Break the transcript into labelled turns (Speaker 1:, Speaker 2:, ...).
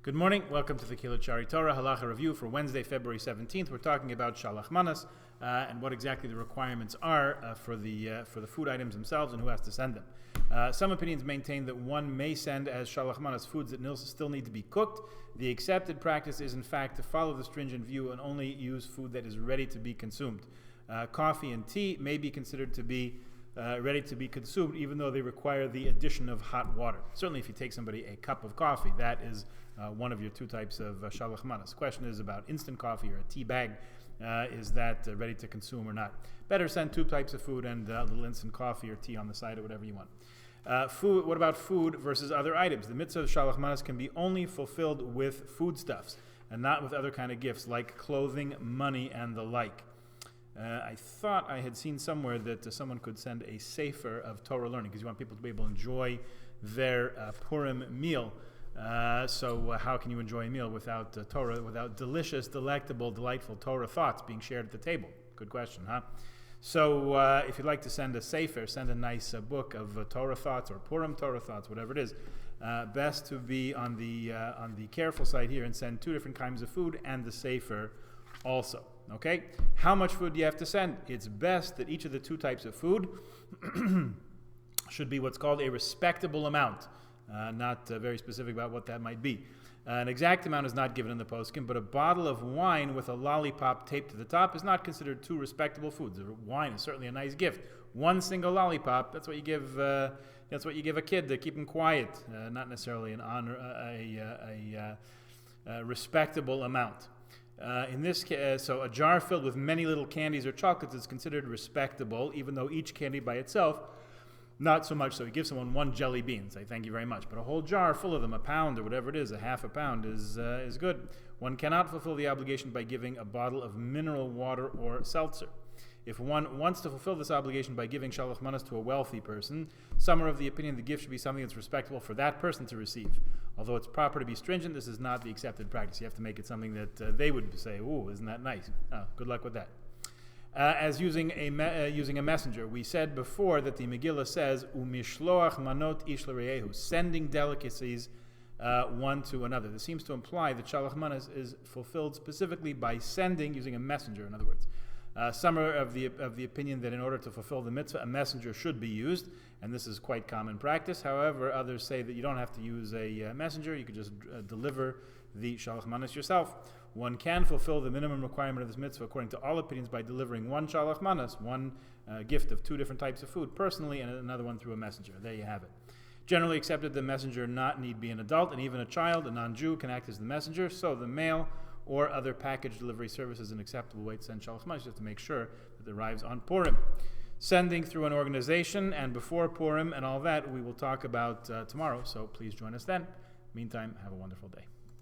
Speaker 1: Good morning. Welcome to the Kilachari Torah Halacha review for Wednesday, February 17th. We're talking about shalach manas and what exactly the requirements are for the food items themselves and who has to send them. Some opinions maintain that one may send as shalach manas foods that still need to be cooked. The accepted practice is, in fact, to follow the stringent view and only use food that is ready to be consumed. Coffee and tea may be considered to be ready to be consumed, even though they require the addition of hot water. Certainly, if you take somebody a cup of coffee, that is one of your two types of shalach manas. The question is about instant coffee or a tea bag. Is that ready to consume or not? Better send two types of food and a little instant coffee or tea on the side or whatever you want. Food. What about food versus other items? The mitzvah of shalach manas can be only fulfilled with foodstuffs and not with other kind of gifts like clothing, money, and the like. I thought I had seen somewhere that someone could send a sefer of Torah learning because you want people to be able to enjoy their Purim meal. So how can you enjoy a meal without Torah, without delicious, delectable, delightful Torah thoughts being shared at the table? Good question, huh? So if you'd like to send a sefer, send a nice book of Torah thoughts or Purim Torah thoughts, whatever it is. Best to be on the careful side here and send two different kinds of food and the sefer also. Okay, how much food do you have to send? It's best that each of the two types of food should be what's called a respectable amount. Not very specific about what that might be. An exact amount is not given in the poskim, but a bottle of wine with a lollipop taped to the top is not considered two respectable foods. Wine is certainly a nice gift. One single lollipop, that's what you give. That's what you give a kid to keep him quiet. Not necessarily an honor, a respectable amount. In this case, so a jar filled with many little candies or chocolates is considered respectable, even though each candy by itself, not so much. So you give someone one jelly bean, say thank you very much, but a whole jar full of them, a pound or whatever it is, a half a pound is good. One cannot fulfill the obligation by giving a bottle of mineral water or seltzer. If one wants to fulfill this obligation by giving shalach manas to a wealthy person, some are of the opinion the gift should be something that's respectable for that person to receive. Although it's proper to be stringent, this is not the accepted practice. You have to make it something that they would say, "Ooh, isn't that nice?" Good luck with that. As using a messenger, we said before that the Megillah says, "Umishloach manot ish l'reyehu," sending delicacies one to another. This seems to imply that shalach manas is fulfilled specifically by sending, using a messenger, in other words. Some are of the opinion that in order to fulfill the mitzvah, a messenger should be used, and this is quite common practice. However, others say that you don't have to use a messenger. You could just deliver the shalach manas yourself. One can fulfill the minimum requirement of this mitzvah, according to all opinions, by delivering one shalach manas, one gift of two different types of food, personally, and another one through a messenger. There you have it. Generally accepted, the messenger need be an adult, and even a child, a non-Jew, can act as the messenger, so the mail or other package delivery service is an acceptable way to send shalach manas, just to make sure that it arrives on Purim. Sending through an organization and before Purim and all that, we will talk about tomorrow, so please join us then. Meantime, have a wonderful day.